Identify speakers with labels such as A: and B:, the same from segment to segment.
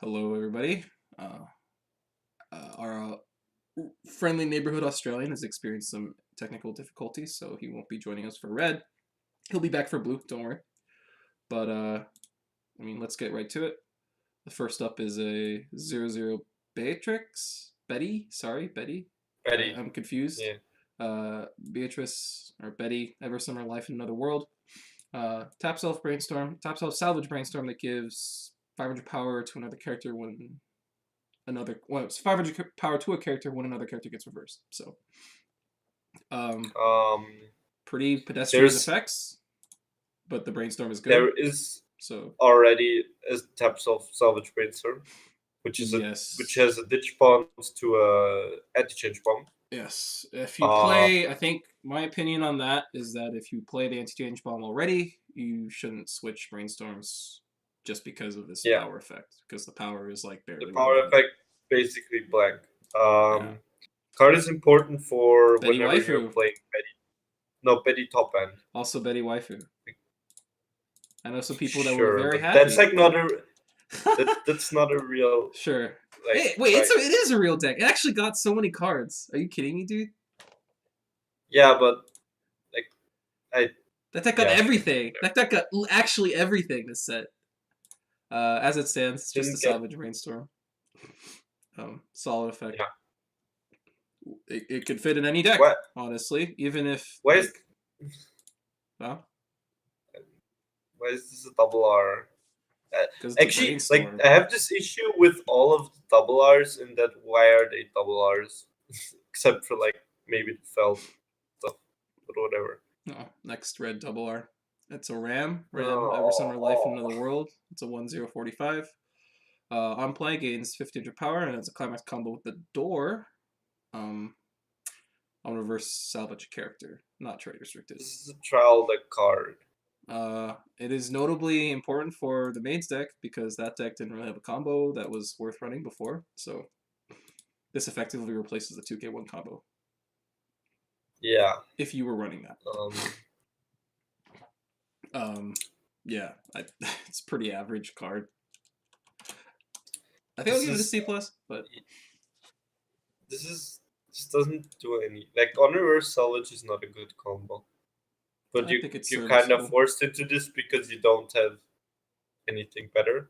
A: Hello, everybody. Our friendly neighborhood Australian has experienced some technical difficulties, so he won't be joining us for red. He'll be back for blue, don't worry. But, let's get right to it. The first up is a 0-0 Beatrix. Betty? Sorry, Betty.
B: Ready?
A: I'm confused.
B: Yeah.
A: Beatrice, or Betty, Ever Summer Life in Another World. Tap Self Brainstorm. Tap Self Salvage Brainstorm that gives 500 power to another character when it's 500 power to a character when another character gets reversed. So, um,
B: Um.
A: pretty pedestrian
B: There's
A: effects, but the brainstorm is good.
B: there is
A: So,
B: already a taps of salvage brainstorm, which
A: yes,
B: has a ditch bond to a anti-change bomb.
A: yes. If you
B: Uh.
A: play, I think my opinion on that is that if you play the anti-change bomb already, you shouldn't switch brainstorms just because of this
B: Yeah.
A: power effect, because the power is like
B: The
A: barely
B: power
A: relevant.
B: effect basically blank.
A: Yeah,
B: Card is important for
A: Betty
B: whenever you're
A: Waifu,
B: playing Betty. No, Betty top end.
A: also Betty Waifu. I know some people that were
B: Sure,
A: very
B: but that's
A: happy.
B: like not a that's not a real
A: Sure.
B: like
A: Wait,
B: like
A: it is a real deck. It actually got so many cards. Are you kidding me, dude?
B: yeah, but like I
A: That deck got
B: yeah sure.
A: everything. That deck got actually everything this set. As it stands, it's just a
B: Didn't get
A: salvage brainstorm. Solid effect.
B: yeah.
A: It could fit in any deck,
B: What?
A: honestly. Even if
B: Why
A: like,
B: is
A: well,
B: why is this a double R?
A: because the
B: Actually, like
A: brainstorm.
B: I have this issue with all of the double R's in that why are they double R's? Except for like maybe the felt stuff, but whatever.
A: Oh, next red double R. It's a Ram. Ram, Ever Summer Life in
B: Oh,
A: Another World. It's a 1/0/45. On play gains 1500 power, and it's a climax combo with the door. Um, on reverse salvage a character, not trade restricted.
B: this is a trial deck card.
A: It is notably important for the mains deck because that deck didn't really have a combo that was worth running before. So this effectively replaces the 2K1 combo
B: Yeah.
A: if you were running that.
B: Um.
A: Yeah, it's pretty average card. I think I'll
B: This
A: give it a
B: is
A: C plus, but
B: this doesn't do any like on reverse salvage is not a good combo. But
A: I think it's
B: you kind of
A: serviceable.
B: forced into this because you don't have anything better.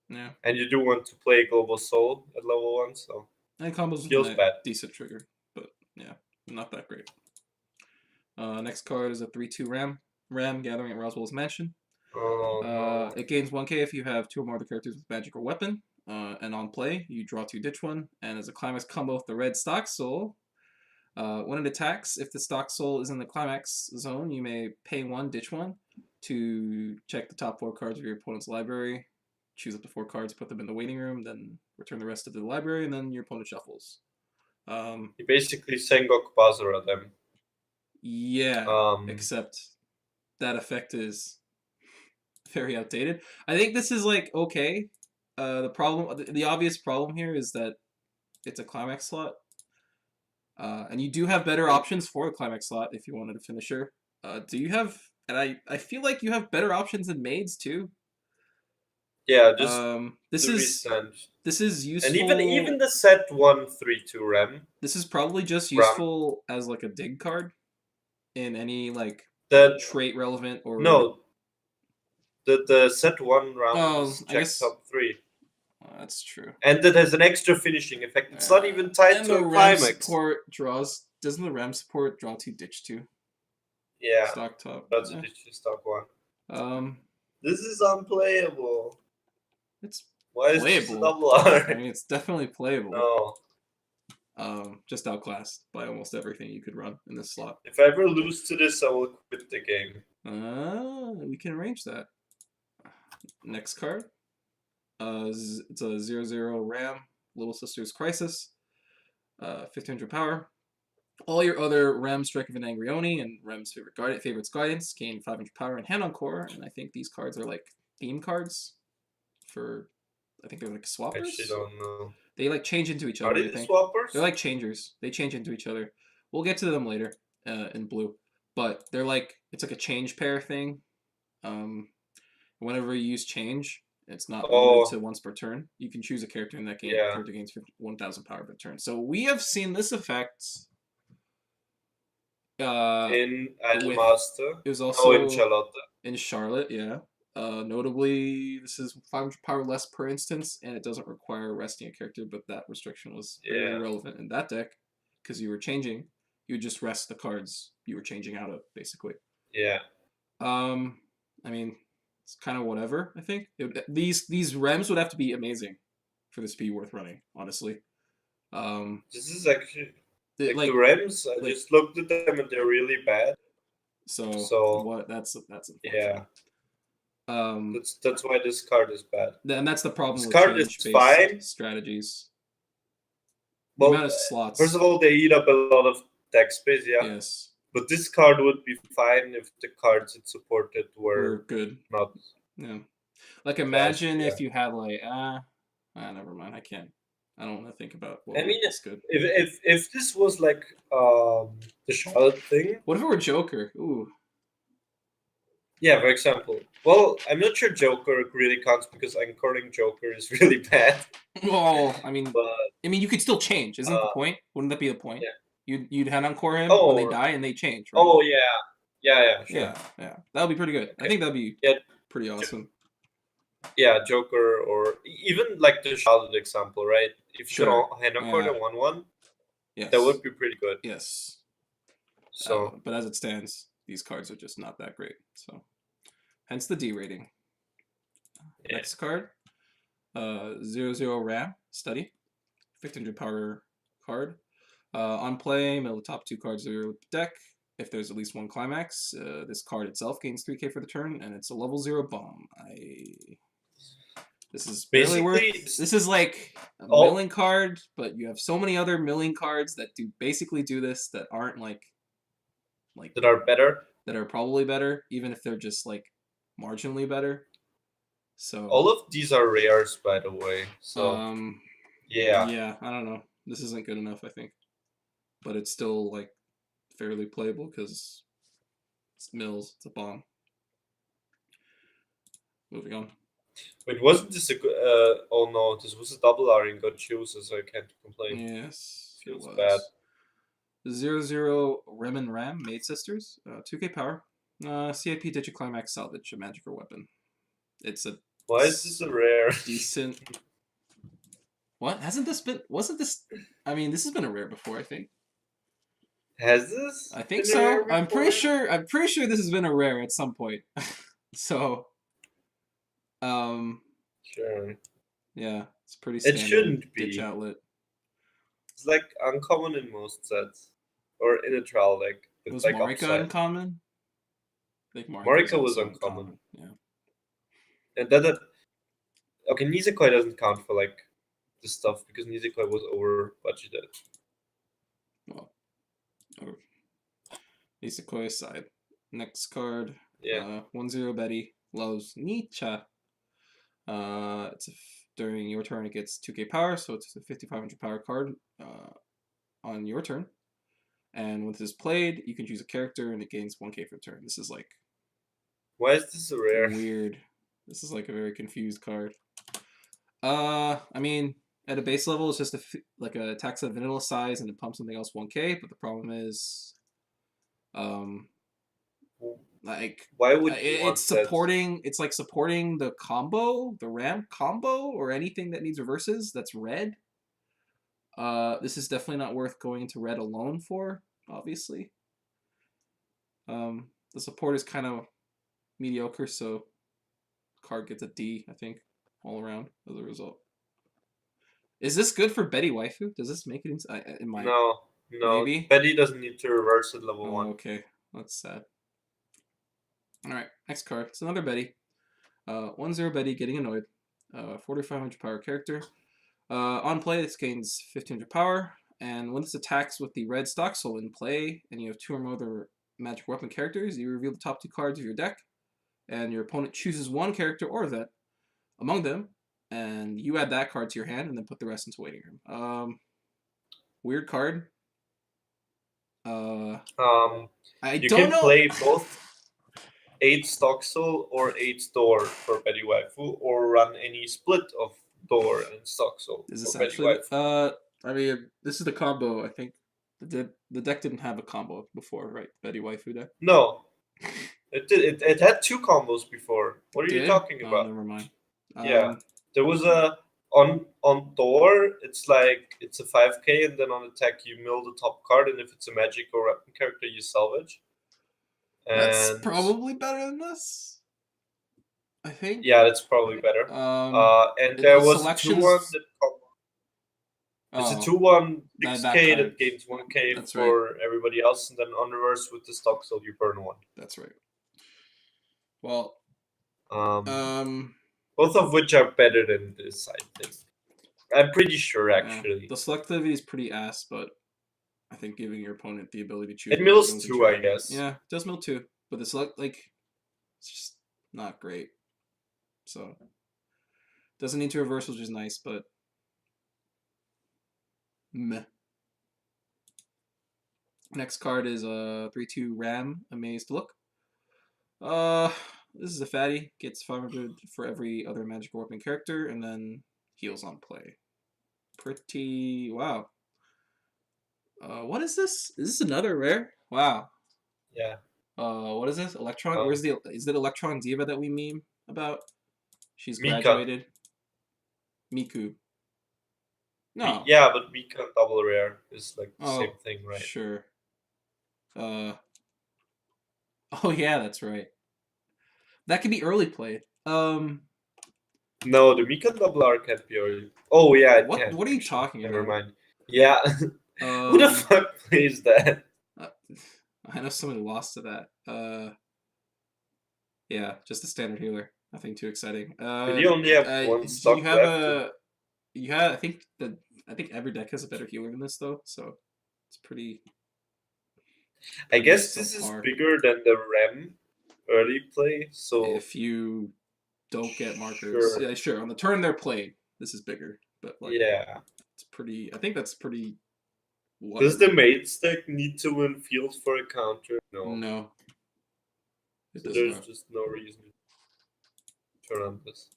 A: Yeah,
B: And you do want to play Global Soul at level 1, so
A: and combos with
B: feels
A: a
B: bad.
A: decent trigger, but yeah, not that great. Next card is a 3/2 Ram. Ram gathering at Roswell's Mansion.
B: Oh no.
A: It gains 1k if you have two or more of the characters with magic or weapon. And on play, you draw two, ditch one. And as a climax combo with the red stock soul, when it attacks, if the stock soul is in the climax zone, you may pay one, ditch one to check the top four cards of your opponent's library. Choose up to four cards, put them in the waiting room, then return the rest to the library, and then your opponent shuffles.
B: You basically Sengoku Basara them.
A: Yeah,
B: Um,
A: except that effect is very outdated. I think this is like okay. The obvious problem here is that it's a climax slot, and you do have better options for a climax slot if you wanted a finisher. Do you have? And I feel like you have better options than maids too.
B: yeah, just
A: This
B: the
A: is
B: restand. And even
A: useful.
B: the set 1/3/2 Ram
A: This is probably just
B: Ram
A: useful as like a dig card in any like
B: that
A: trait relevant or.
B: no the set 1 Ram
A: Oh,
B: is
A: I
B: check
A: guess
B: top 3.
A: that's true.
B: And that has an extra finishing effect. It's not even tied
A: And
B: to
A: the
B: a
A: Ram
B: climax.
A: support draws. Doesn't the Ram support draw two, ditch two?
B: Yeah,
A: Stock top.
B: that's a ditch stock 1.
A: Um,
B: This is unplayable.
A: it's
B: Why is this a
A: playable.
B: double
A: I
B: R?
A: mean, it's definitely playable.
B: No.
A: Just outclassed by almost everything you could run in this slot.
B: If I ever lose to this, I will quit the game.
A: We can arrange that. Next card. It's a 0/0 Ram, Little Sister's Crisis. 1500 power. All your other Ram, Strike of an Angryoni, and Rem's favorites Guidance gain 500 power and Hand on Core, and I think these cards are like theme cards for. I think they're like
B: I actually
A: swappers.
B: don't know.
A: They like change into each
B: Are
A: other.
B: they
A: I
B: the
A: think they're
B: swappers?
A: like changers. They change into each other. We'll get to them later in blue, but they're like it's like a change pair thing. Um, Whenever you use change, It's not
B: Oh.
A: limited to once per turn. You can choose a character in that game.
B: Yeah.
A: Character gains 1,000 power per turn. So we have seen this effect.
B: In Idol
A: with-
B: Master.
A: It was
B: Oh,
A: also
B: in Charlotte.
A: in Charlotte, yeah. Notably, this is 500 power less per instance, and it doesn't require resting a character, but that restriction was very
B: Yeah.
A: relevant in that deck because you were changing. You would just rest the cards you were changing out of, basically.
B: Yeah.
A: I mean, it's kind of whatever. I think these rems would have to be amazing for this to be worth running. Honestly,
B: This is actually like
A: like
B: the Rams. I
A: like-
B: just looked at them and they're really bad.
A: so what? That's unfortunate.
B: Yeah.
A: Um,
B: That's why this card is bad.
A: and that's the problem
B: This
A: with
B: card is
A: change-based
B: fine.
A: strategies. The
B: Well,
A: amount of slots.
B: first of all, they eat up a lot of deck space. Yeah.
A: yes,
B: But this card would be fine if the cards it supported
A: we're
B: were
A: good.
B: not.
A: Yeah, like imagine
B: yeah.
A: if you had like never mind. I can't. I don't want to think about. What
B: I mean,
A: is good.
B: If this was like the Charlotte thing,
A: What if it were Joker? Ooh,
B: yeah, for example. Well, I'm not sure Joker really counts because Anchoring Joker is really bad.
A: well, I mean,
B: But
A: you could still change. Isn't the point? Wouldn't that be the point?
B: yeah.
A: You'd head encore him when they
B: Oh.
A: die and they change. Right?
B: oh yeah, sure.
A: yeah, that would be pretty good. I
B: Okay.
A: think that'd be
B: Yeah.
A: pretty awesome.
B: Yeah, Joker or even like the Charlotte example, right? If you
A: Sure.
B: can hand Anchor
A: Yeah.
B: the 1/1,
A: Yes,
B: that would be pretty good.
A: yes.
B: So
A: But as it stands, these cards are just not that great. So, hence the D rating.
B: Yeah.
A: Next card, 0/0 Ram Study, 1500 power card. On play, middle of the top 2 cards of your deck. If there's at least one climax, this card itself gains 3k for the turn, and it's a level 0 bomb. This is barely worth.
B: Basically,
A: This is like a
B: all-
A: milling card, but you have so many other milling cards that basically do this that aren't like
B: that are better.
A: that are probably better, even if they're just like marginally better. So
B: All of these are rares, by the way. So
A: yeah, I don't know. This isn't good enough, I think, but it's still like fairly playable because it's Mills. It's a bomb. Moving on.
B: Wait, wasn't this a good? Oh no, this was a double R in God chooses, so I can't complain.
A: Yes, it
B: Feels
A: was.
B: bad.
A: 0/0 Rem and Ram Maid Sisters, 2k power. CIP Digiclimax Salvage, a magic or weapon. It's a
B: Why is this a rare?
A: decent. What hasn't this been? Wasn't this? I mean, this has been a rare before. I think.
B: Has this?
A: I think
B: been a
A: so.
B: rare
A: I'm pretty
B: before?
A: sure. I'm pretty sure this has been a rare at some point. So,
B: Sure.
A: yeah, it's pretty.
B: It
A: Standard
B: shouldn't
A: Ditch
B: be.
A: outlet.
B: It's like uncommon in most sets, or in a trial deck. It's
A: Was
B: like
A: Marika
B: upside.
A: uncommon? I think
B: Marika was
A: also
B: uncommon.
A: Yeah.
B: And that okay, Nisekoi doesn't count for like this stuff because Nisekoi was over budgeted.
A: Well, Isekoi aside. Next card.
B: Yeah.
A: 1/0 Betty loves Nietzsche. During your turn it gets 2k power, so it's a 5500 power card on your turn. And when this is played, you can choose a character and it gains 1k for the turn. This is like
B: Why is this a rare?
A: weird. This is like a very confused card. I mean, at a base level, it's just like a attacks at vanilla size and it pumps something else 1k. But the problem is, like
B: Why would you want
A: it's supporting. It's like supporting the combo, the ramp combo, or anything that needs reverses. That's red. This is definitely not worth going into red alone for. Obviously, the support is kind of mediocre, so card gets a D, I think, all around as a result. Is this good for Betty Waifu? Does this make it in my?
B: No.
A: Maybe?
B: Betty doesn't need to reverse at level
A: Oh,
B: 1.
A: okay, that's sad. All right, next card. It's another Betty. 1/0 Betty getting annoyed. 4500 power character. On play, this gains 1500 power, and when this attacks with the red stock soul in play, and you have 2 or more other magic weapon characters, you reveal the top 2 cards of your deck, and your opponent chooses one character or event among them, and you add that card to your hand, and then put the rest into waiting room. Weird card. I
B: You
A: don't
B: can
A: know.
B: play both. 8 stock soul or 8 door for Betty Waifu, or run any split of door and stock soul
A: Is
B: for
A: this
B: Betty
A: actually
B: Waifu.
A: I mean, this is the combo. I think the deck didn't have a combo before, right? Betty Waifu deck.
B: No, it did. It had 2 combos before. What are you
A: Did?
B: talking
A: Oh,
B: about?
A: never mind.
B: Yeah,
A: Um,
B: there was a on door. It's like it's a 5K, and then on attack you mill the top card, and if it's a magic or weapon character, you salvage.
A: that's
B: And
A: probably better than this. I think.
B: yeah, that's probably better. And there
A: The
B: was a 2/1
A: selections.
B: that it's a
A: Oh,
B: 2/1
A: that
B: 6K
A: card.
B: that gains 1K
A: That's right.
B: for everybody else, and then on reverse with the stock, so you burn 1.
A: That's right. Well,
B: Um, both of which are better than this, I think. I'm pretty sure, actually.
A: the selectivity is pretty ass, but I think giving your opponent the ability to choose
B: It
A: whatever
B: mills
A: goes
B: 2,
A: into your
B: I
A: hand.
B: guess.
A: Yeah, it does mill 2, but the select it's just not great. So doesn't need to reverse, which is nice, but meh. Next card is a 3/2 Ram, Amazed Look. This is a fatty. Gets 500 for every other magical weapon character, and then heals on play. Pretty wow. What is this? Is this another rare? Wow.
B: Yeah.
A: What is this? Electron?
B: Oh.
A: Where's the? Is it Electron Diva that we meme about? She's
B: Mika.
A: graduated. Miku. No.
B: Yeah, but Mika double rare is like the
A: Oh,
B: same thing, right?
A: sure. Oh yeah, that's right. That could be early played.
B: No, the Mika double R can't be early. Oh yeah, it can.
A: What are you
B: actually.
A: talking
B: Never
A: about?
B: mind. Yeah. Who the fuck plays that?
A: I know somebody lost to that. Yeah, just a standard healer. Nothing too exciting.
B: But you only have one
A: do
B: stock
A: you have
B: left.
A: a? You have. I think every deck has a better healer than this though, so it's pretty.
B: I guess
A: so
B: this is
A: far.
B: bigger than the Rem early play, so
A: If you don't get markers,
B: Sure.
A: yeah, sure. On the turn they're played, this is bigger, but like,
B: yeah.
A: it's pretty. I think that's pretty.
B: Does the mate stack need to win field for a counter? No.
A: No. It
B: So
A: does
B: there's
A: not.
B: just no reason to turn on this.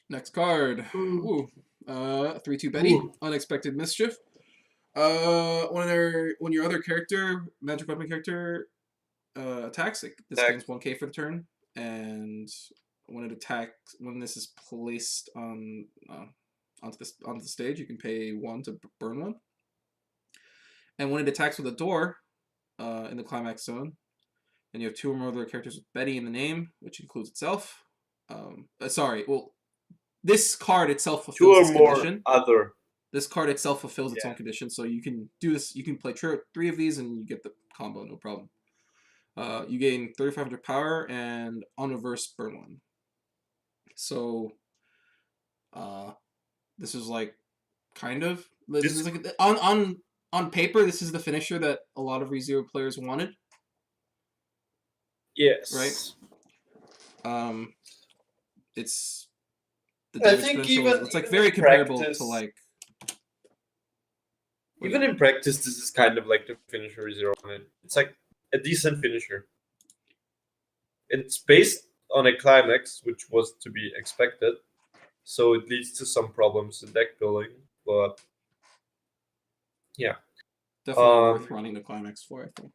A: Next card. Ooh. 3/2 Betty.
B: Ooh.
A: Unexpected Mischief. When your other character, magic weapon character, attacks, this gains 1K for the turn, and when this is placed on onto the stage, you can pay 1 to burn 1. And when it attacks with a door, in the climax zone, and you have 2 or more other characters with Betty in the name, which includes itself. This card itself fulfills this condition.
B: Other.
A: This card itself fulfills its own condition, so you can do this. You can play 3 of these, and you get the combo, no problem. You gain 3,500 power, and on reverse, burn 1. So, this is like, kind of. This is like on paper, this is the finisher that a lot of ReZero players wanted.
B: Yes.
A: Right. It's.
B: I think
A: it's like very comparable to like.
B: Even in practice, this is kind of like the finisher ReZero. It's like a decent finisher. It's based on a climax, which was to be expected, so it leads to some problems in deck building. But yeah,
A: definitely worth running the climax for, I think.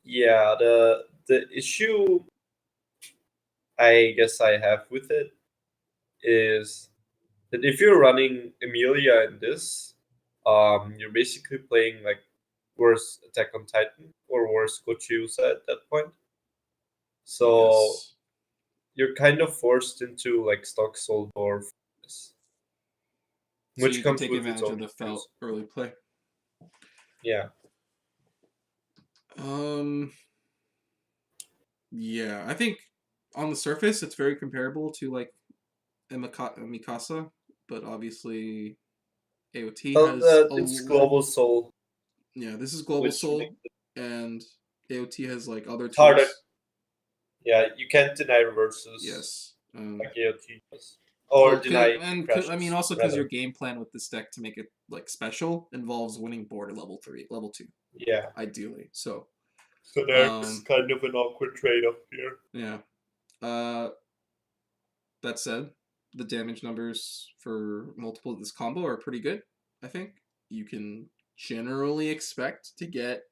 B: Yeah, the issue I guess I have with it is that if you're running Emilia in this, you're basically playing like worse Attack on Titan or worse Gochiusa at that point. So you're kind of forced into like stock soul door,
A: which you can take advantage of the felt early play.
B: Yeah.
A: Yeah, I think on the surface it's very comparable to like Mikasa, but obviously AOT has
B: it's Global Soul.
A: Yeah, this is Global Soul, and AOT has like other tools.
B: Harder. Yeah, you can't deny reverses.
A: Yes.
B: Like AOT does. Or deny crashes,
A: I mean, also because your game plan with this deck to make it like special involves winning board at level 2.
B: Yeah.
A: Ideally. So
B: So there's kind of an awkward trade-off here.
A: Yeah. That said, the damage numbers for multiple of this combo are pretty good, I think. You can generally expect to get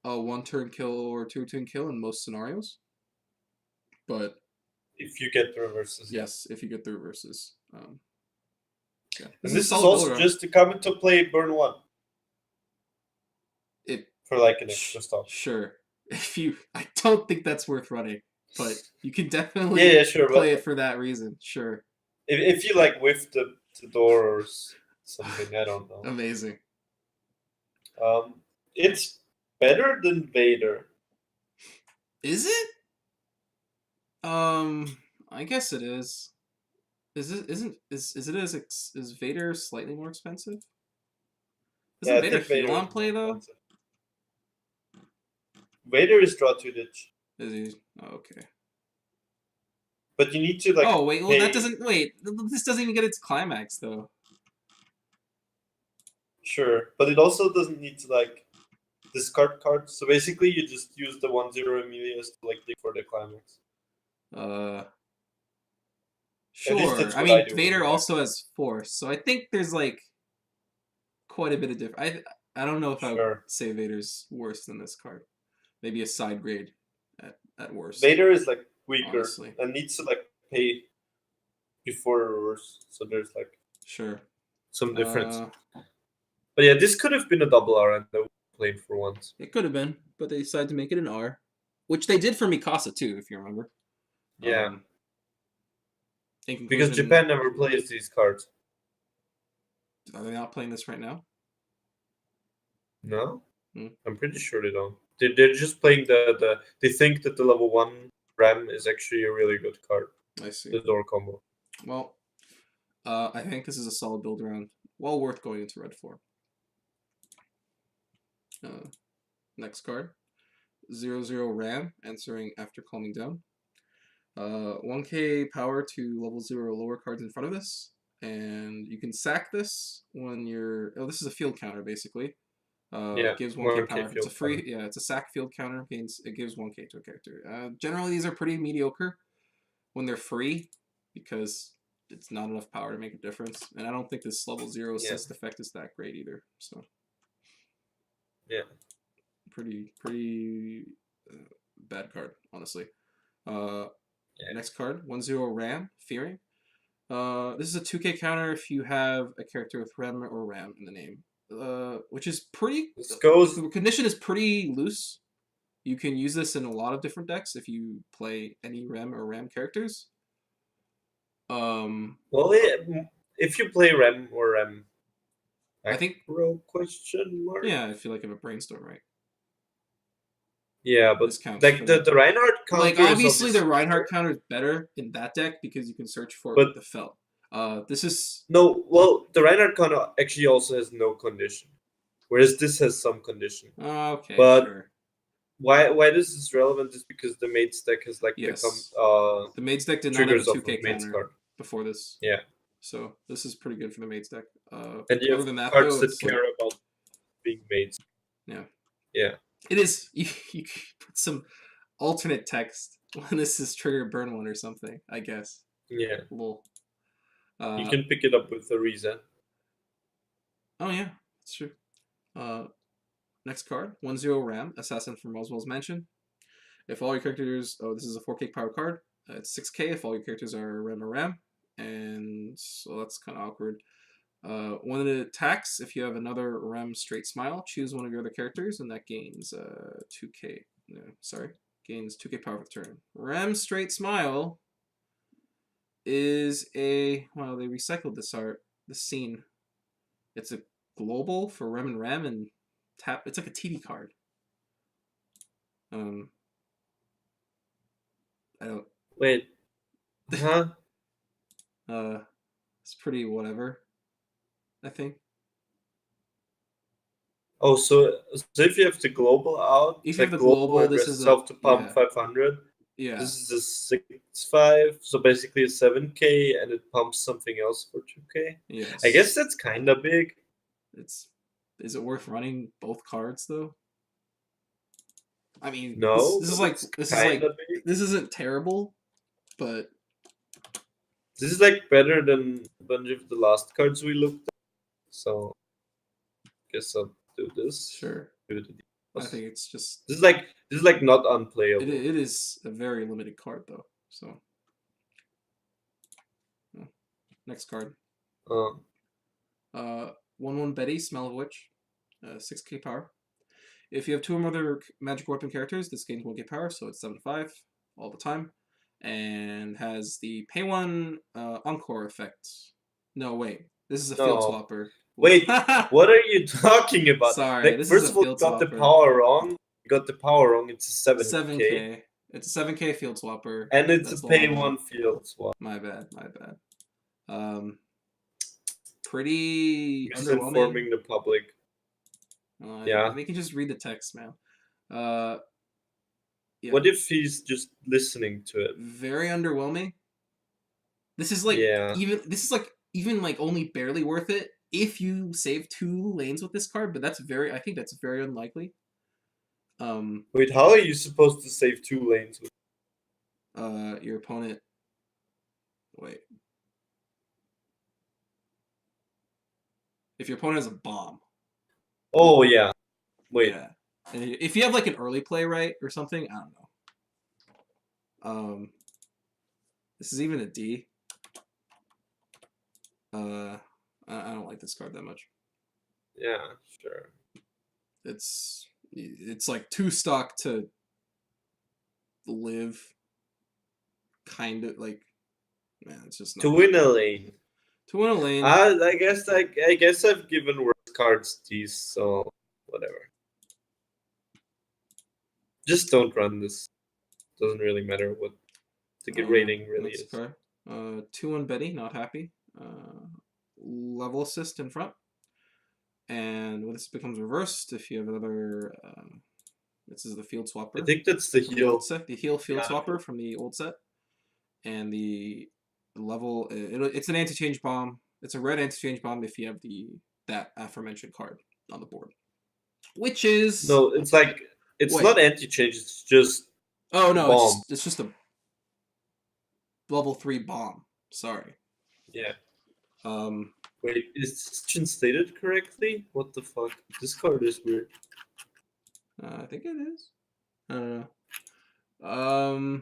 A: a 1-turn kill or 2-turn kill in most scenarios. But
B: if you get the reverses,
A: yes, if you get the reverses.
B: Yeah. And this is also just to come into play burn 1. For like an extra stop.
A: Sure. I don't think that's worth running, but you can definitely play it for that reason. Sure.
B: If you like whiff the door or something, I don't know.
A: Amazing.
B: It's better than Vader.
A: Is it? I guess it is. Is Vader slightly more expensive? Isn't Vader heal on play though?
B: Vader is draw 2 ditch.
A: Is he? Oh, okay.
B: But you need to like.
A: Oh wait, well that doesn't This doesn't even get its climax though.
B: Sure, but it also doesn't need to like discard cards. So basically, you just use the 1/0 Emilias to like dig for the climax.
A: Sure. I mean, Vader also has Force, so I think there's like quite a bit of difference. I don't know if I would say Vader's worse than this card. Maybe a side grade at worst.
B: Vader is like weaker and needs to like pay before reverse, so there's like some difference. But yeah, this could have been a double R and they played for once.
A: It could have been, but they decided to make it an R, which they did for Mikasa too, if you remember.
B: Yeah. Because Japan never plays these cards.
A: Are they not playing this right now?
B: No, I'm pretty sure they don't. They're just playing the. They think that the level 1 Ram is actually a really good card.
A: I see.
B: The door combo.
A: Well, I think this is a solid build round. Well worth going into red for. Next card. 0/0 Ram, answering after calming down. 1k power to level 0 lower cards in front of this. And you can sack this when you're... Oh, this is a field counter, basically. It gives 1k power. It's a free... Counter. Yeah, it's a sack field counter. It gives 1k to a character. Generally, these are pretty mediocre when they're free, because it's not enough power to make a difference. And I don't think this level 0 assist effect is that great either. So...
B: Yeah.
A: Pretty bad card, honestly. Next card, 1/0 Ram, Fearing. This is a 2k counter if you have a character with Rem or Ram in the name. Which is pretty... The condition is pretty loose. You can use this in a lot of different decks if you play any Rem or Ram characters.
B: Well, if you play Rem or Ram...
A: I think...
B: question mark?
A: Yeah, if you like have a Brainstorm, right?
B: Yeah, but like the Reinhardt counter...
A: Like, obviously the Reinhardt counter is better in that deck because you can search for it with the Felt. This is...
B: No, well, the Reinhardt counter actually also has no condition. Whereas this has some condition.
A: Okay,
B: but why this is relevant is because the Maids deck has like become...
A: the Maids deck did not have a 2k counter before this.
B: Yeah.
A: So this is pretty good for the Maids deck.
B: And you have cards that care about being Maids.
A: Yeah.
B: Yeah.
A: It is. You put some alternate text when this is trigger burn 1 or something, I guess.
B: Yeah.
A: Lol.
B: You can pick it up with the reset.
A: Oh yeah, that's true. Next card, 1/0 Ram, Assassin from Roswell's Mansion. If all your characters... Oh, this is a 4k power card. It's 6k if all your characters are Rem or Ram. And so that's kind of awkward. When it attacks, if you have another Rem straight smile, choose one of your other characters, and that gains 2k. Gains 2k power for the turn. Rem straight smile is a... Well, they recycled this art, this scene. It's a global for Rem and Ram, and tap. It's like a TD card. I don't...
B: Wait. Huh?
A: It's pretty whatever, I think.
B: Oh, so if you have the global out,
A: if you have the global, this is
B: to pump 500.
A: Yeah.
B: This is a 6/5, so basically a 7k, and it pumps something else for 2k.
A: Yes.
B: I guess that's kind of big.
A: Is it worth running both cards though? I mean,
B: No,
A: this is
B: but
A: like
B: it's
A: this is like
B: kinda big.
A: this isn't terrible, but
B: This is like better than a bunch of the last cards we looked at. So guess I'll do this.
A: sure.
B: Do the
A: I think it's just
B: this is like not unplayable.
A: it is a very limited card though. So next card.
B: Um,
A: 1/1 Betty, Smell of Witch, 6k power. If you have 2 or more other magic weapon characters, this gains 1k power, so it's 7-5 all the time. And has the pay 1 Encore effect. No, wait. This is a field
B: No.
A: swapper.
B: Wait, what are you talking about?
A: Sorry,
B: Like,
A: this
B: first
A: is a
B: of all, you
A: field
B: got the
A: swapper.
B: power wrong. You got the power wrong. It's a 7k.
A: 7k. It's a 7k field swapper.
B: And it's
A: That's
B: a
A: the
B: pay
A: long
B: 1 field swap.
A: My bad. Pretty underwhelming.
B: Misinforming the public. Yeah.
A: They can just read the text, man. Yeah.
B: What if he's just listening to it?
A: Very underwhelming. This is like even like only barely worth it if you save 2 lanes with this card, but I think that's very unlikely.
B: Wait, how are you supposed to save 2 lanes with
A: Your opponent. Wait. If your opponent has a bomb.
B: Oh yeah. Wait.
A: Yeah. And if you have like an early play right or something, I don't know. This is even a D. I don't like this card that much.
B: Yeah, sure.
A: It's like 2 stock to live. Kind of like, man, it's just not
B: To win a lane.
A: To win a lane.
B: I guess I've given worse cards these, so whatever. Just don't run this. Doesn't really matter what the good rating really is.
A: Card. 2/1 Betty, not happy. Level assist in front. And when this becomes reversed, if you have another, this is the field swapper.
B: I think that's the heal.
A: The heal field swapper from the old set. And the level, it's an anti-change bomb. It's a red anti-change bomb if you have that aforementioned card on the board. Which is...
B: No, it's like, it's not anti-change, it's just
A: Oh, no,
B: bomb.
A: it's just a level 3 bomb. Sorry.
B: Yeah. Wait, is this stated correctly? What the fuck? This card is weird.
A: I think it is. I don't know.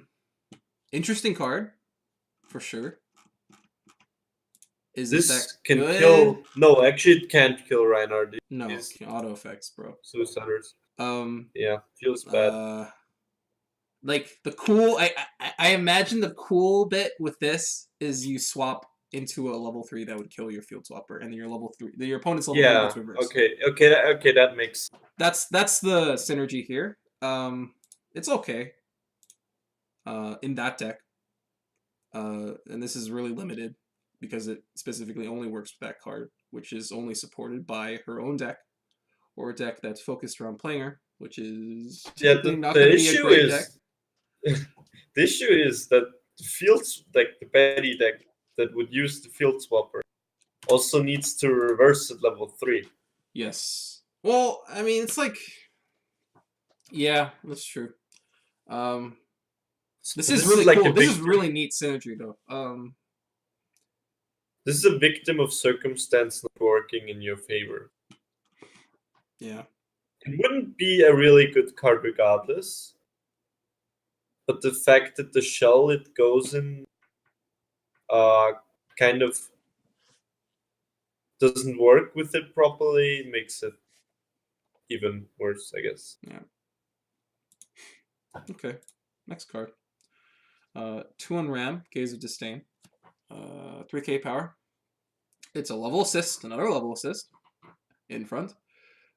A: Interesting card, for sure. Is
B: this
A: that
B: can
A: good?
B: kill? No, actually, it can't kill Reinhardt.
A: No, auto effects, bro.
B: Suiciders. Yeah, feels
A: bad. Like the cool, I imagine the cool bit with this is you swap into a level 3 that would kill your field swapper, and then your level 3, your opponent's level 3 gets reversed.
B: Okay, that makes.
A: That's the synergy here. It's okay. In that deck. And this is really limited because it specifically only works with that card, which is only supported by her own deck, or a deck that's focused around playing her, which is
B: the issue is the issue is that the fields, like the Betty deck that would use the field swapper, also needs to reverse at level 3.
A: Yes. Well, I mean, it's like, yeah, that's true. This is really cool. This is really neat synergy, though.
B: This is a victim of circumstance not working in your favor.
A: Yeah.
B: It wouldn't be a really good card regardless. But the fact that the shell it goes in kind of doesn't work with it properly makes it even worse, I guess.
A: Yeah. Okay. Next card. 2/1 Ram, Gaze of Disdain. 3k power. It's a level assist, another level assist in front.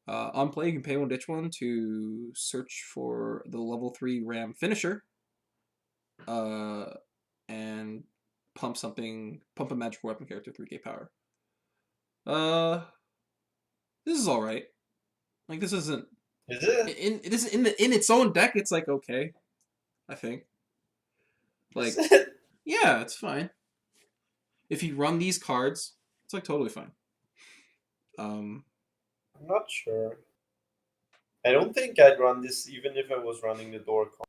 A: On play, you can pay 1, ditch 1 to search for the level 3 Ram finisher. And pump a magical weapon character, 3k power. This is alright. Like, this isn't...
B: Is it?
A: In its own deck, it's like, okay. I think. Like, yeah, it's fine. If you run these cards, it's like totally fine.
B: I'm not sure. I don't think I'd run this even if I was running the door card.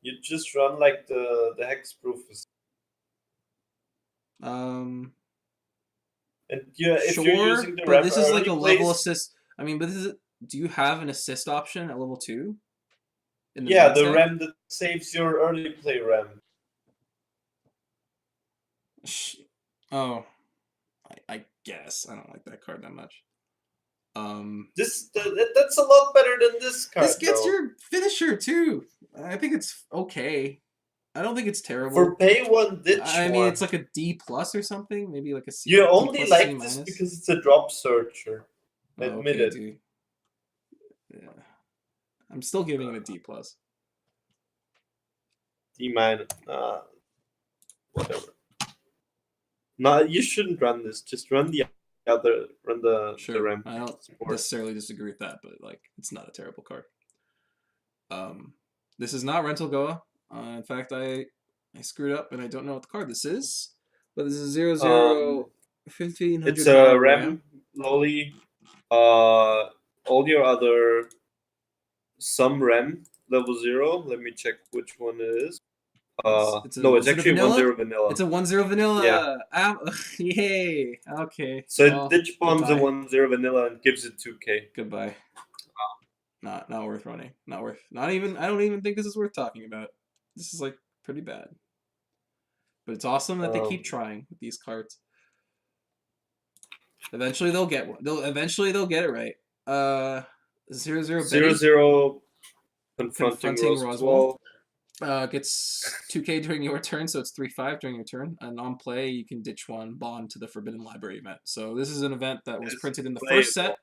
B: You just run like the hexproof,
A: Um,
B: and yeah, if you're
A: sure,
B: using the
A: but
B: rem
A: this is like
B: early
A: a level
B: plays,
A: assist. I mean, but this is. Do you have an assist option at level 2? In the
B: yeah,
A: main
B: the
A: deck?
B: rem that saves your early play rem.
A: Oh, I guess I don't like that card that much.
B: That's a lot better than this card.
A: This gets
B: though.
A: your finisher too. I think it's okay. I don't think it's terrible.
B: For pay one, ditch
A: I mean,
B: one.
A: it's like a D plus or something, maybe like a C.
B: You
A: D
B: only
A: plus,
B: like
A: C
B: this
A: minus.
B: because it's a drop searcher.
A: Oh,
B: Admit
A: okay,
B: it.
A: dude. Yeah, I'm still giving it a D plus.
B: D minus. Whatever. No, you shouldn't run this. Just run the other. Run the
A: Sure,
B: rem.
A: I don't
B: support.
A: necessarily disagree with that, but like, it's not a terrible card. This is not Rental Goa. In fact, I screwed up and I don't know what the card this is. But this is 0/0 1500
B: It's a
A: power
B: rem loli. All your other some rem level 0. Let me check which one it is.
A: It's
B: No, it's
A: is it a
B: actually
A: vanilla?
B: 1/0 vanilla.
A: It's a 1/0 vanilla.
B: Yeah.
A: Yay. Okay.
B: So it
A: well,
B: ditch bombs a
A: goodbye.
B: 1/0 vanilla and gives it 2k.
A: Goodbye. Not worth running. Not worth. Not even. I don't even think this is worth talking about. This is like pretty bad. But it's awesome that they keep trying with these cards. Eventually they'll get one. Eventually they'll get it right. 0/0 Betty
B: 0/0 confronting
A: Confronting
B: Roswell.
A: gets 2k during your turn, so it's 3/5 during your turn. And on play, you can ditch one bond to the Forbidden Library event. So this is an event that was printed in the first set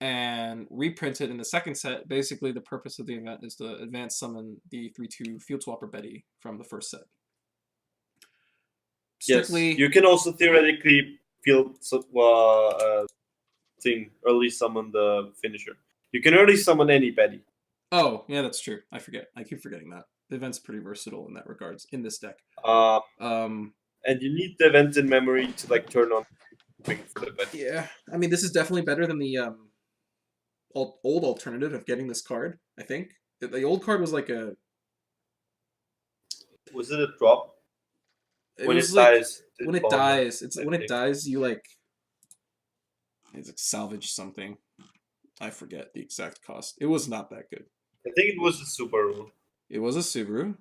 A: and reprinted in the second set. Basically, the purpose of the event is to advance summon the 3/2 Field Swapper Betty from the first set. Strictly,
B: yes, you can also theoretically early summon the finisher. You can early summon any Betty.
A: Oh, yeah, that's true. I forget. I keep forgetting that. The event's pretty versatile in that regards in this deck.
B: And you need the event in memory to like turn on for the Betty.
A: Yeah, I mean, this is definitely better than the old alternative of getting this card. I think the old card was like a.
B: Was it a drop?
A: When it dies, when it dies, when it dies, you like. It's like salvage something. I forget the exact cost. It was not that good.
B: I think it was a Subaru.
A: It was a Subaru.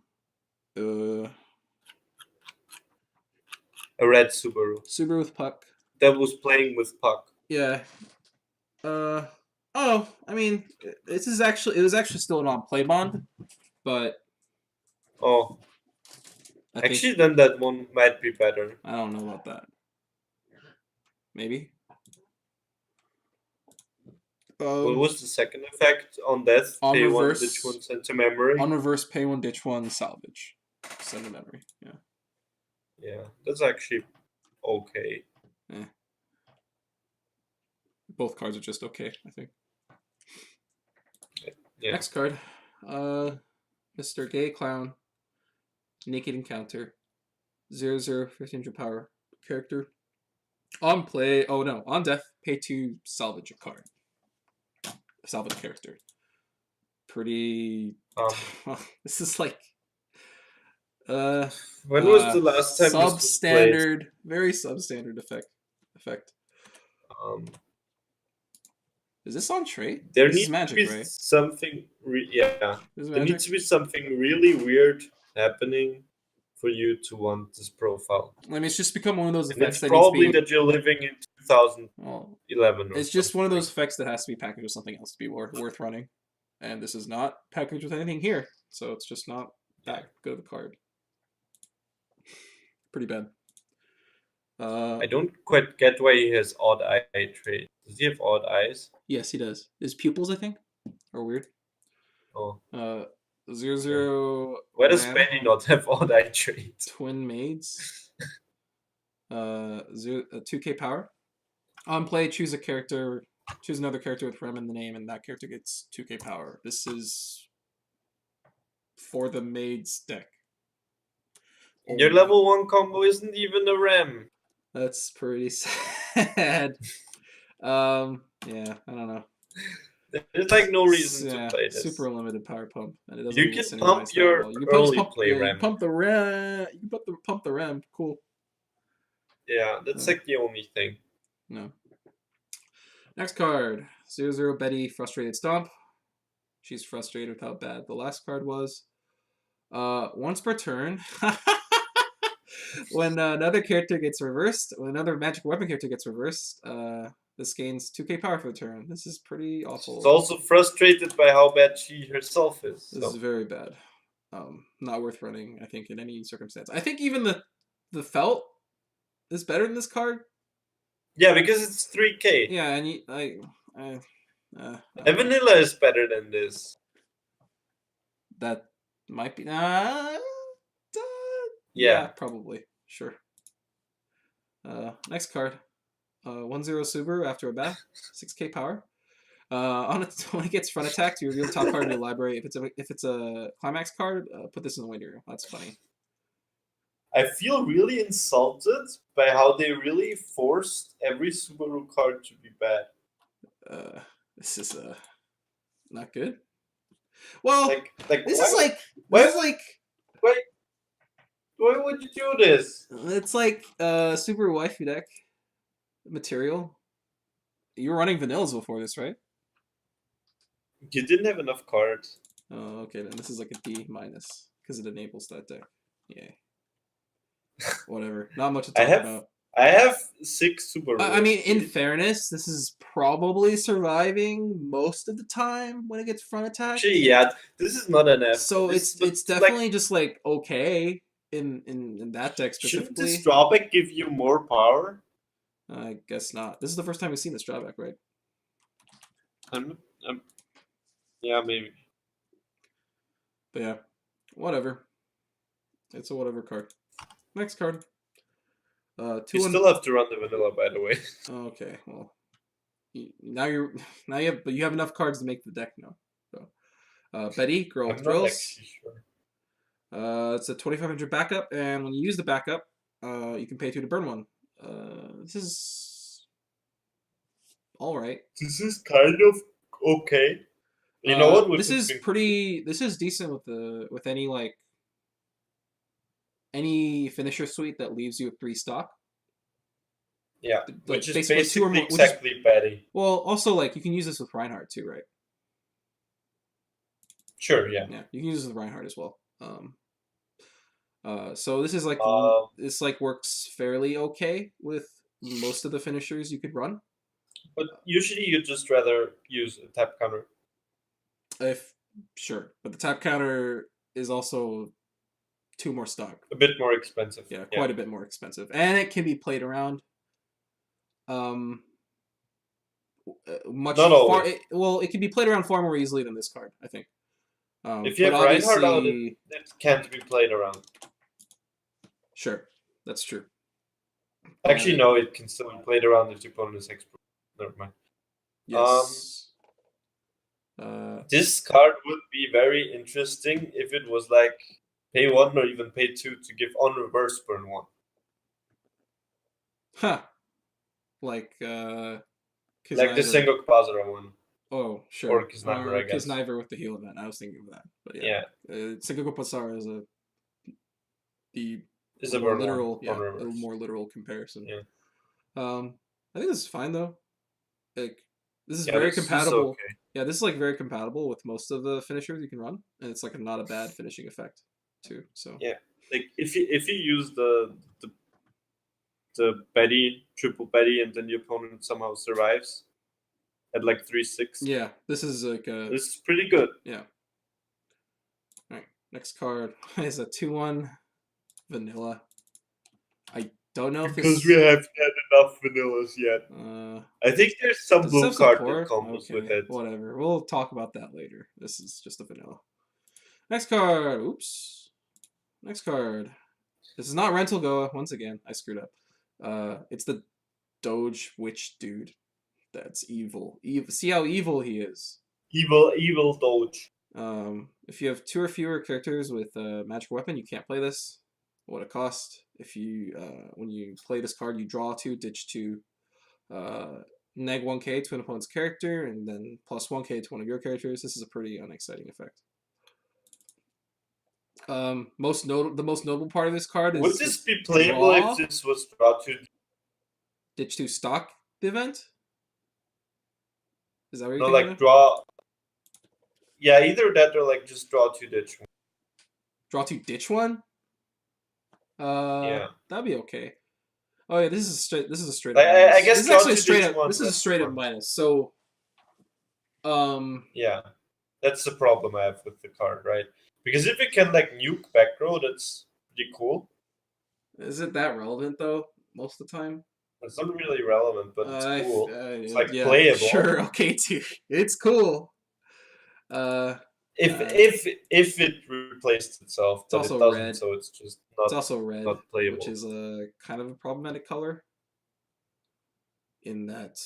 B: A red Subaru.
A: Subaru with Puck.
B: That was playing with Puck.
A: Yeah. Oh, I mean, it was actually still an on-play bond, but.
B: Oh. Actually, then that one might be better.
A: I don't know about that. Maybe.
B: What was the second effect on death?
A: On
B: pay
A: reverse,
B: 1, ditch 1, send to memory.
A: On reverse, pay 1, ditch 1, salvage. Send to memory. Yeah.
B: Yeah, that's actually okay.
A: Yeah. Both cards are just okay, I think.
B: Yeah.
A: Next card. Mr. Gay Clown. Naked Encounter. 0/0, 1500 power. Character. On play. Oh no. On death, pay 2, salvage a card. Salvage character. Pretty. This is like.
B: When was the last time
A: substandard, very substandard effect. Is this on trade?
B: There
A: this
B: needs
A: is Magic,
B: to be
A: right?
B: something. There needs to be something really weird happening for you to want this profile.
A: I mean, it's just become one of those
B: and
A: effects
B: it's
A: that
B: probably
A: needs to be...
B: that you're living in 2011.
A: It's just one of those effects that has to be packaged with something else to be worth running, and this is not packaged with anything here, so it's just not that good of a card. Pretty bad.
B: I don't quite get why he has odd eye trait. Does he have odd eyes?
A: Yes, he does. His pupils, I think, are weird.
B: Oh.
A: 0/0.
B: Why does Benny not have odd eye trait?
A: Twin Maids. 2k power. On play, choose a character. Choose another character with Rem in the name, and that character gets 2k power. This is for the Maids deck.
B: Your level 1 combo isn't even a Rem.
A: That's pretty sad. Yeah, I don't know.
B: There's like no reason to play this.
A: Super limited power pump, and it doesn't
B: You
A: even
B: can
A: synergize
B: pump
A: that
B: your
A: well. You
B: early play
A: yeah, you
B: RAM.
A: pump the RAM. You can pump the RAM. Cool.
B: Yeah, that's like the only thing.
A: No. Next card, 0/0 Betty, Frustrated Stomp. She's frustrated with how bad the last card was. Once per turn, when another character gets reversed, when another magic weapon character gets reversed, this gains 2k power for the turn. This is pretty awful.
B: She's also frustrated by how bad she herself is.
A: This is very bad. Not worth running, I think, in any circumstance. I think even the felt is better than this card.
B: Yeah, because it's 3k.
A: Yeah, and you,
B: And vanilla is better than this.
A: That might be.
B: Yeah,
A: probably. Sure. Next card. 1/0 Subaru after a bath. 6k power. When it gets front attacked, you reveal the top card of your library. If it's a climax card, put this in the window. That's funny.
B: I feel really insulted by how they really forced every Subaru card to be bad.
A: This is not good. Well,
B: like
A: this
B: why,
A: is like
B: why,
A: this is like
B: why would you do this?
A: it's like Subaru waifu deck material. You were running vanillas before this, right?
B: You didn't have enough cards.
A: Oh, okay. Then this is like a D minus because it enables that deck. Yeah. Whatever. Not much to talk about.
B: I have 6 Subaru.
A: I mean, in fairness, this is probably surviving most of the time when it gets front attack.
B: Actually, yeah, this is not an F.
A: So it's definitely like, just like okay in that deck specifically.
B: Shouldn't this drawback give you more power?
A: I guess not. This is the first time we've seen this drawback, right?
B: Yeah, maybe.
A: But yeah, whatever. It's a whatever card. Next card.
B: You still have to run the vanilla, by the way.
A: Okay, well, now you have enough cards to make the deck now. So, Betty, Girl with Drills.
B: Sure.
A: It's a 2500 backup, and when you use the backup, you can pay 2 to burn one. This is all right.
B: This is kind of okay. You know what?
A: This is pretty. This is decent with any like any finisher suite that leaves you with 3 stock.
B: Yeah,
A: like
B: which is basically 2 or more, exactly Betty.
A: Well, also like you can use this with Reinhardt too, right?
B: Sure. Yeah.
A: Yeah, you can use this with Reinhardt as well. So this is like this like works fairly okay with most of the finishers you could run.
B: But usually you'd just rather use a tap counter.
A: Sure, but the tap counter is also 2 more stock.
B: A bit more expensive.
A: Yeah, quite a bit more expensive, and it can be played around. Much
B: Not
A: far.
B: always.
A: It can be played around far more easily than this card, I think.
B: If you have Reinhardt out, it can't be played around.
A: Sure, that's true.
B: Actually, no, it can still be played around if the opponent is expert. Never mind.
A: Yes.
B: This card would be very interesting if it was like pay 1 or even pay 2 to give on reverse burn 1.
A: Huh. Like
B: the Sengoku Basara one.
A: Oh, sure.
B: Or Kisniver, I guess.
A: Kisniver with the heal event. I was thinking of that. But yeah. Sengoku Basara is a more literal comparison.
B: Yeah.
A: I think this is fine though. Like this is very compatible.
B: Okay.
A: Yeah, this is like very compatible with most of the finishers you can run, and it's like not a bad finishing effect too. So
B: yeah, like if you use the Betty, triple Betty, and then the opponent somehow survives at like 3/6.
A: Yeah, this is like
B: this is pretty good.
A: Yeah. All right, next card is a 2/1 vanilla. I don't know if
B: because we haven't had enough vanillas yet. I think there's some blue card that comes with it.
A: Whatever, we'll talk about that later. This is just a vanilla. Next card. Oops. Next card. This is not Rental Goa. Once again, I screwed up. It's the Doge Witch dude. That's evil. See how evil he is.
B: Evil Doge.
A: If you have 2 or fewer characters with a magic weapon, you can't play this. What it costs? If you when you play this card, you draw 2, ditch 2. neg 1k to an opponent's character, and then plus 1k to one of your characters. This is a pretty unexciting effect. The most notable part of this card is
B: Would this be playable
A: draw.
B: if this was draw 2?
A: Ditch 2 stock the event? Is that what you're
B: No,
A: thinking
B: like
A: of?
B: draw. Yeah, either that or like just draw 2 ditch 1.
A: Draw 2 ditch 1?
B: Yeah.
A: That'd be okay. Oh yeah, this is a straight up
B: I
A: minus.
B: guess
A: This is
B: draw
A: actually a
B: 2
A: straight
B: ditch
A: up
B: 1.
A: this is a straight up minus. So
B: Yeah, that's the problem I have with the card, right? Because if it can like nuke back row, that's pretty cool.
A: is it that relevant though? Most of the time?
B: It's not really relevant, but it's cool. It's like
A: yeah,
B: playable.
A: Sure, okay, too. It's cool.
B: If it replaced itself, but
A: also
B: it doesn't,
A: red.
B: so it's just
A: It's also red,
B: not playable.
A: which is a kind of a problematic color. In that,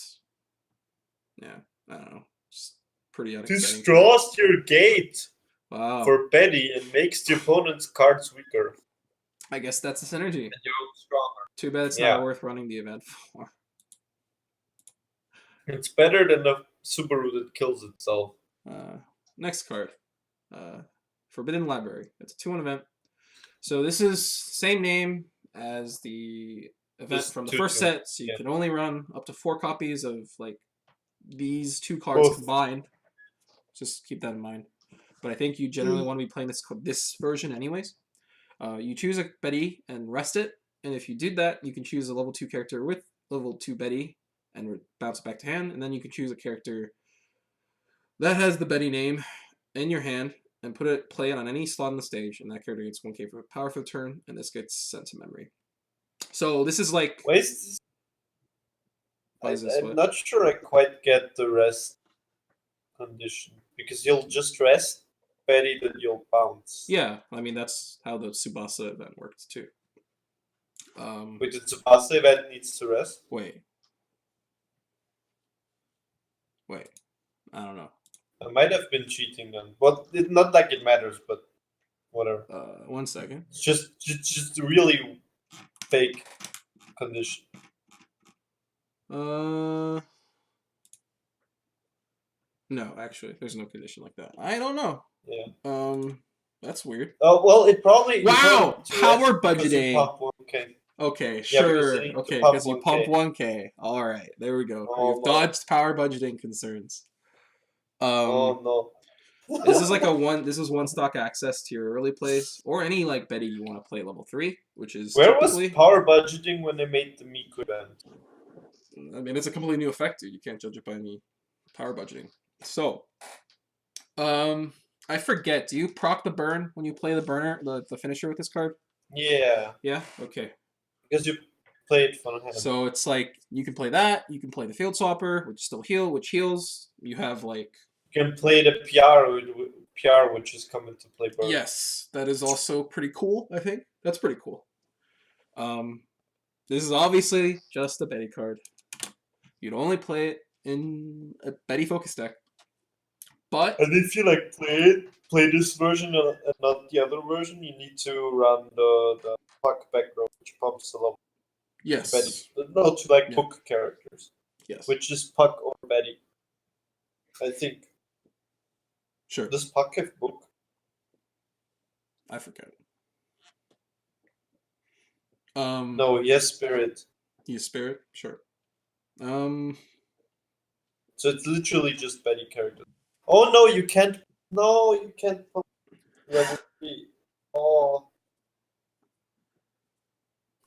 A: yeah, I don't know, just pretty unexciting.
B: This draws your gate
A: Wow.
B: for Betty and makes the opponent's cards weaker.
A: I guess that's the synergy.
B: And you're stronger.
A: Too bad it's
B: Yeah.
A: not worth running the event for.
B: It's better than the Subaru that kills itself.
A: Next card, Forbidden Library. It's a 2-1 event. So this is same name as the event
B: Just
A: from the
B: 2-2.
A: first set. So you
B: Yeah.
A: can only run up to 4 copies of like these 2 cards
B: Both.
A: combined. Just keep that in mind. But I think you generally want to be playing this version anyways. You choose a Betty and rest it, and if you did that, you can choose a level 2 character with level 2 Betty and bounce it back to hand, and then you can choose a character that has the Betty name in your hand and play it on any slot on the stage, and that character gets 1k for power for the turn, and this gets sent to memory. So this is like.
B: Why is this? I'm not sure I quite get the rest condition, because you'll just rest Betty, then you'll bounce.
A: Yeah, I mean that's how the Tsubasa event worked too.
B: Wait, the Tsubasa event needs to rest?
A: Wait, I don't know.
B: I might have been cheating then. Well, not like it matters, but whatever.
A: 1 second.
B: It's just a really fake condition.
A: No, actually, there's no condition like that. I don't know.
B: Yeah.
A: That's weird.
B: Oh well, it probably.
A: Wow, power
B: because you
A: budgeting.
B: pop 1K.
A: Okay,
B: Yeah,
A: sure.
B: because
A: Okay,
B: pump
A: because you
B: 1K.
A: pump 1k. All right, there we go.
B: Oh,
A: You've
B: no.
A: dodged power budgeting concerns.
B: Oh no.
A: This is like This is 1 stock access to your early plays or any like Betty you want to play level 3, which is
B: Where was
A: typically.
B: power budgeting when they made the Miku event?
A: I mean, it's a completely new effect, dude. You can't judge it by any power budgeting. So, I forget. Do you proc the burn when you play the burner, the finisher with this card?
B: Yeah,
A: Yeah. Okay.
B: because you played Fun Hand.
A: So it's like you can play that. You can play the Field Swapper, which heals. You have like.
B: You can play the PR, which is coming to play burn.
A: Yes, that is also pretty cool. I think that's pretty cool. This is obviously just a Betty card. You'd only play it in a Betty focus deck. But
B: And if you like play this version and not the other version, you need to run the puck back row, which pumps the level
A: yes,
B: Betty. No, to like
A: Yeah.
B: book characters,
A: yes,
B: which is puck or Betty. I think.
A: sure.
B: Does puck have book?
A: I forget.
B: No, yes, spirit.
A: You spirit, sure.
B: So it's literally just Betty characters. Oh no, you can't. No, you can't. Pump level 3. Oh.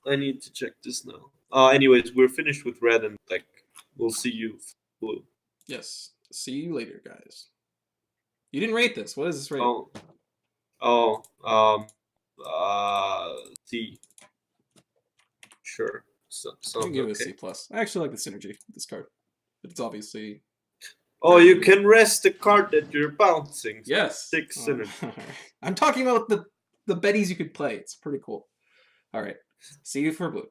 B: I need to check this now. Anyways, we're finished with red and like we'll see you blue.
A: Yes. See you later, guys. You didn't rate this. What is this rating?
B: C. Sure.
A: I
B: Sounds
A: can give it a
B: okay.
A: C plus. I actually like the synergy with this card, but it's obviously
B: Oh, you can rest the card that you're bouncing.
A: yes.
B: 6 synergy.
A: I'm talking about the Betties you could play. It's pretty cool. All right. See you for blue.